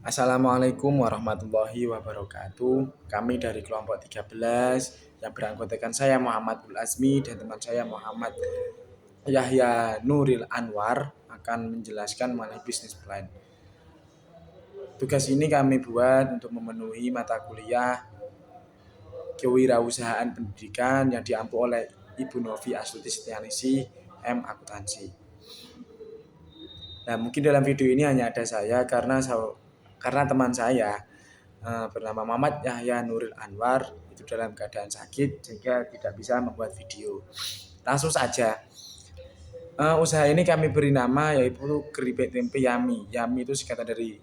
Assalamualaikum warahmatullahi wabarakatuh. Kami dari kelompok 13 yang beranggotakan saya Muhammad Azmi dan teman saya Muhammad Yahya Nuril Anwar akan menjelaskan mengenai bisnis plan. Tugas ini kami buat untuk memenuhi mata kuliah kewirausahaan pendidikan yang diampu oleh Ibu Novi Astuti Setianingsih M Akuntansi. Nah, mungkin dalam video ini hanya ada saya karena teman saya bernama Muhammad Yahya Nuril Anwar itu dalam keadaan sakit sehingga tidak bisa membuat video. Langsung saja, usaha ini kami beri nama yaitu keripik tempe Yami. Yami itu singkatan dari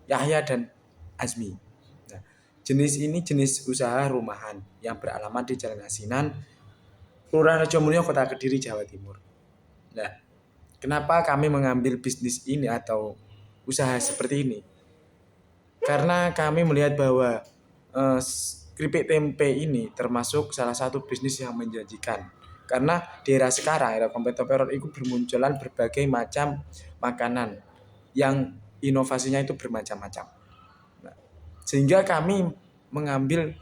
Yahya dan Azmi. Nah, jenis usaha rumahan yang beralamat di Jalan Asinan, Kelurahan Rejomulyo, Kota Kediri, Jawa Timur. Nah, kenapa kami mengambil bisnis ini atau usaha seperti ini? Karena kami melihat bahwa keripik tempe ini termasuk salah satu bisnis yang menjanjikan. Karena di era sekarang, era kontemporer itu bermunculan berbagai macam makanan yang inovasinya itu bermacam-macam. Nah, sehingga kami mengambil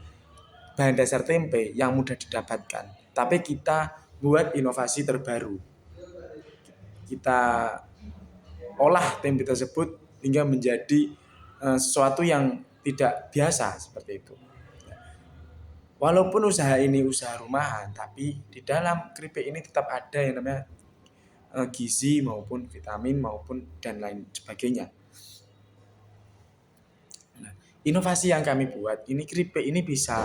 bahan dasar tempe yang mudah didapatkan, tapi kita buat inovasi terbaru. Kita olah tempe tersebut hingga menjadi sesuatu yang tidak biasa seperti itu. Walaupun usaha ini usaha rumahan, tapi di dalam keripik ini tetap ada yang namanya gizi maupun vitamin maupun dan lain sebagainya. Nah, inovasi yang kami buat ini keripik ini bisa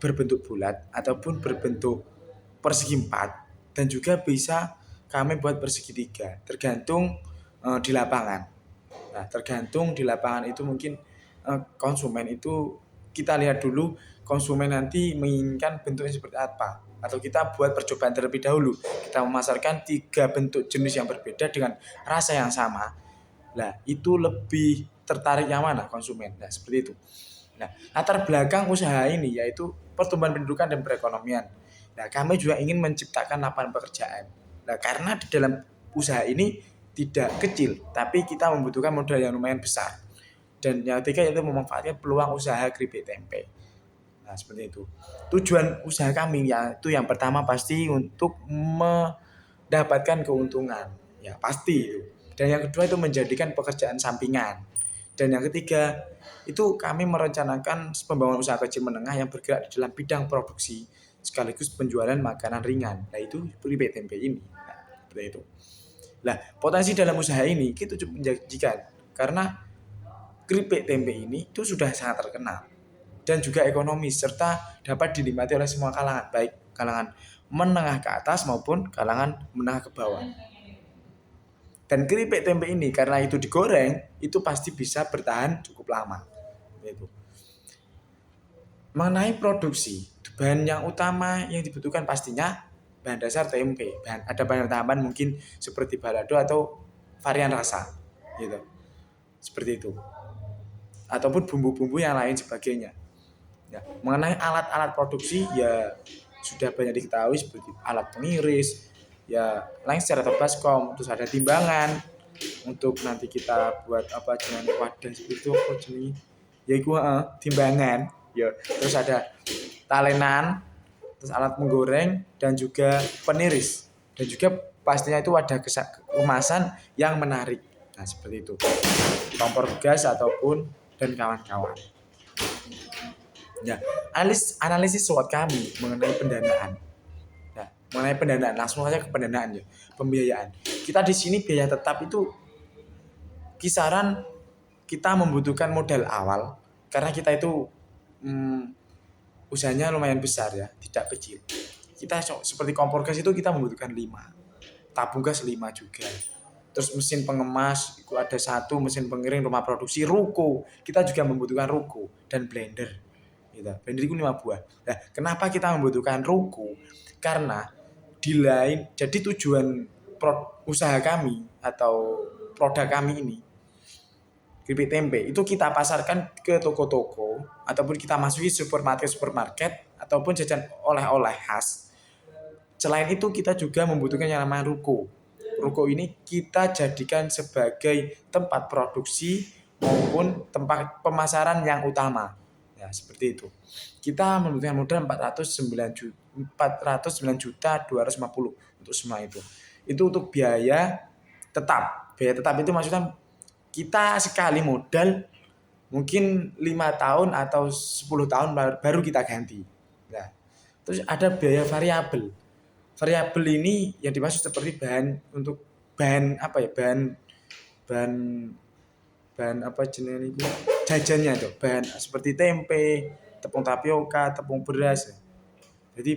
berbentuk bulat ataupun berbentuk persegi empat dan juga bisa kami buat persegi tiga, tergantung di lapangan. Nah, tergantung di lapangan itu mungkin konsumen itu kita lihat dulu konsumen nanti menginginkan bentuknya seperti apa, atau kita buat percobaan terlebih dahulu. Kita memasarkan 3 bentuk jenis yang berbeda dengan rasa yang sama. Nah, itu lebih tertarik yang mana konsumen. Nah, seperti itu. Nah, latar belakang usaha ini yaitu pertumbuhan pendidikan dan perekonomian. Nah, kami juga ingin menciptakan lapangan pekerjaan. Nah, karena di dalam usaha ini tidak kecil, tapi kita membutuhkan modal yang lumayan besar. Dan yang ketiga yaitu memanfaatkan peluang usaha keripik tempe. Nah, seperti itu. Tujuan usaha kami yaitu yang pertama pasti untuk mendapatkan keuntungan. Ya, pasti itu. Dan yang kedua itu menjadikan pekerjaan sampingan. Dan yang ketiga itu kami merencanakan pembangunan usaha kecil menengah yang bergerak di dalam bidang produksi sekaligus penjualan makanan ringan. Nah, itu keripik tempe ini. Nah, seperti itu. Nah, potensi dalam usaha ini kita cukup menjanjikan karena keripik tempe ini itu sudah sangat terkenal dan juga ekonomis serta dapat dinikmati oleh semua kalangan, baik kalangan menengah ke atas maupun kalangan menengah ke bawah. Dan keripik tempe ini karena itu digoreng itu pasti bisa bertahan cukup lama. Itu. Mengenai produksi, bahan yang utama yang dibutuhkan pastinya bahan dasar tempe. Ada banyak tambahan mungkin seperti balado atau varian rasa, gitu. Seperti itu. Ataupun bumbu-bumbu yang lain sebagainya. Ya, mengenai alat-alat produksi ya sudah banyak diketahui seperti alat pengiris, ya lengser atau baskom, terus ada timbangan untuk nanti kita buat apa dengan wadah seperti itu apa jenis ya itu timbangan ya, terus ada talenan, terus alat menggoreng dan juga peniris dan juga pastinya itu ada kemasan yang menarik. Nah, seperti itu kompor gas ataupun dan kawan-kawan. Ya, analisis SWOT kami mengenai pendanaan. Nah, mengenai pendanaan langsung saja ke pendanaan ya, pembiayaan. Kita di sini biaya tetap itu kisaran kita membutuhkan modal awal karena kita itu usahanya lumayan besar ya, tidak kecil. Kita seperti kompor gas itu kita membutuhkan 5, tabung gas 5 juga. Terus mesin pengemas itu ada 1, mesin pengiring rumah produksi, ruko. Kita juga membutuhkan ruko dan blender. Gitu. Blender itu 5 buah. Nah, kenapa kita membutuhkan ruko? Karena di lain, jadi tujuan usaha kami atau produk kami ini keripik tempe itu kita pasarkan ke toko-toko ataupun kita masuki supermarket ataupun jajan oleh-oleh khas. Selain itu kita juga membutuhkan yang namanya ruko. Ruko ini kita jadikan sebagai tempat produksi maupun tempat pemasaran yang utama. Ya, seperti itu. Kita membutuhkan modal 409 juta 250 untuk semua itu. Itu untuk biaya tetap. Biaya tetap itu maksudnya kita sekali modal mungkin 5 tahun atau 10 tahun baru kita ganti. Nah, terus ada biaya variabel. Variabel ini yang dimaksud seperti bahan apa ya? Bahan bahan apa jenis itu? Jajannya itu, bahan seperti tempe, tepung tapioka, tepung beras. Jadi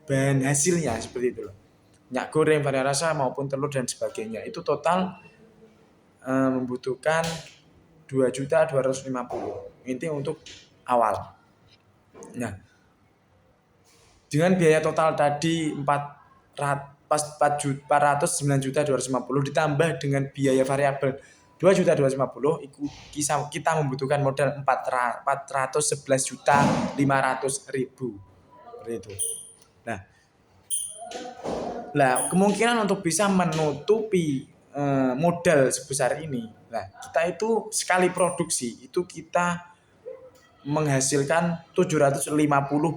bahan hasilnya seperti itu loh. Minyak goreng, varian rasa maupun telur dan sebagainya. Itu total membutuhkan 2.250.000. Ini untuk awal. Nah, dengan biaya total tadi 409.250 ditambah dengan biaya variabel 2.250 kita membutuhkan modal 411.500.000 seperti itu. Nah, kemungkinan untuk bisa menutupi modal sebesar ini, nah kita itu sekali produksi itu kita menghasilkan 750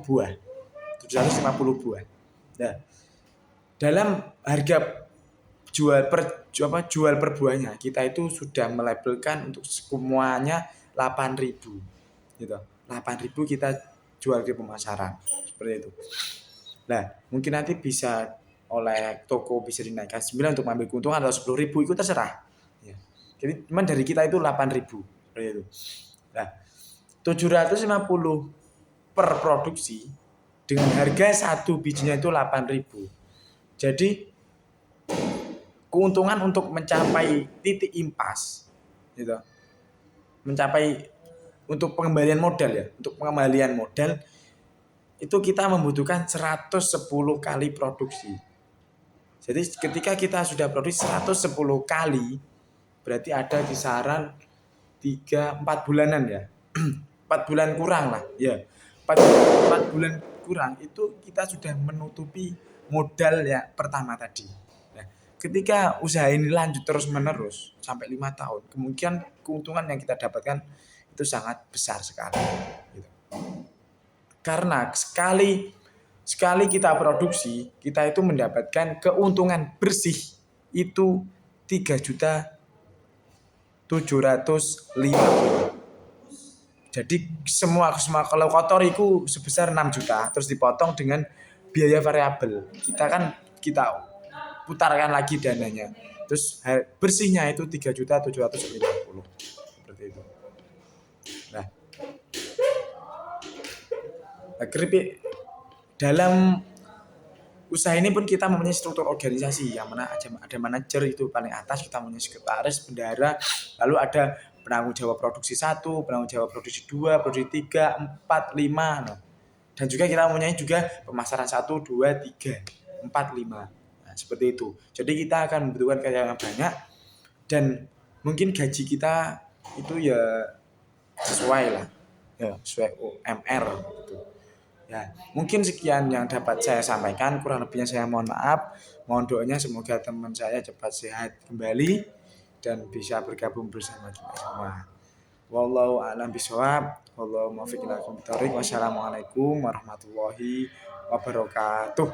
buah. 750 buah. Nah, dalam harga jual per buahnya kita itu sudah melabelkan untuk semuanya 8.000 gitu. 8.000 kita jual di pemasaran seperti itu. Nah, mungkin nanti bisa oleh toko bisa dinaikkan 9 untuk mengambil keuntungan atau 10.000 itu terserah. Ya. Jadi cuman dari kita itu 8.000 seperti itu. Nah, 750 per produksi dengan harga satu bijinya itu 8.000. Jadi keuntungan untuk mencapai titik impas gitu. Mencapai untuk pengembalian modal ya, untuk pengembalian modal itu kita membutuhkan 110 kali produksi. Jadi ketika kita sudah produksi 110 kali berarti ada kisaran 3-4 bulanan ya. 4 bulan kurang lah ya. 4 bulan kurang itu kita sudah menutupi modal ya pertama tadi. Nah, ketika usaha ini lanjut terus menerus sampai 5 tahun, kemungkinan keuntungan yang kita dapatkan itu sangat besar sekali gitu. Karena sekali kita produksi, kita itu mendapatkan keuntungan bersih itu 3.750.000. Jadi semua kalau kotor itu sebesar 6 juta terus dipotong dengan biaya variabel. Kita putarkan lagi dananya. Terus bersihnya itu 3.750.000 seperti itu. Nah, keripik dalam usaha ini pun kita mempunyai struktur organisasi yang mana ada manajer itu paling atas, kita mempunyai sekretaris, bendahara, lalu ada penanggung jawab produksi 1, penanggung jawab produksi 2, produksi 3, 4, 5. Nah, dan juga kita mempunyai juga pemasaran 1, 2, 3, 4, 5. Nah, seperti itu. Jadi kita akan membutuhkan karyawan yang banyak dan mungkin gaji kita itu ya sesuai lah. Ya, sesuai UMR gitu. Ya, mungkin sekian yang dapat saya sampaikan. Kurang lebihnya saya mohon maaf. Mohon doanya semoga teman saya cepat sehat kembali dan bisa bergabung bersama kita semua. Wallahu a'lam bishawab. Wallahu muwaffiq ila aqwamit thoriq. Wassalamualaikum warahmatullahi wabarakatuh.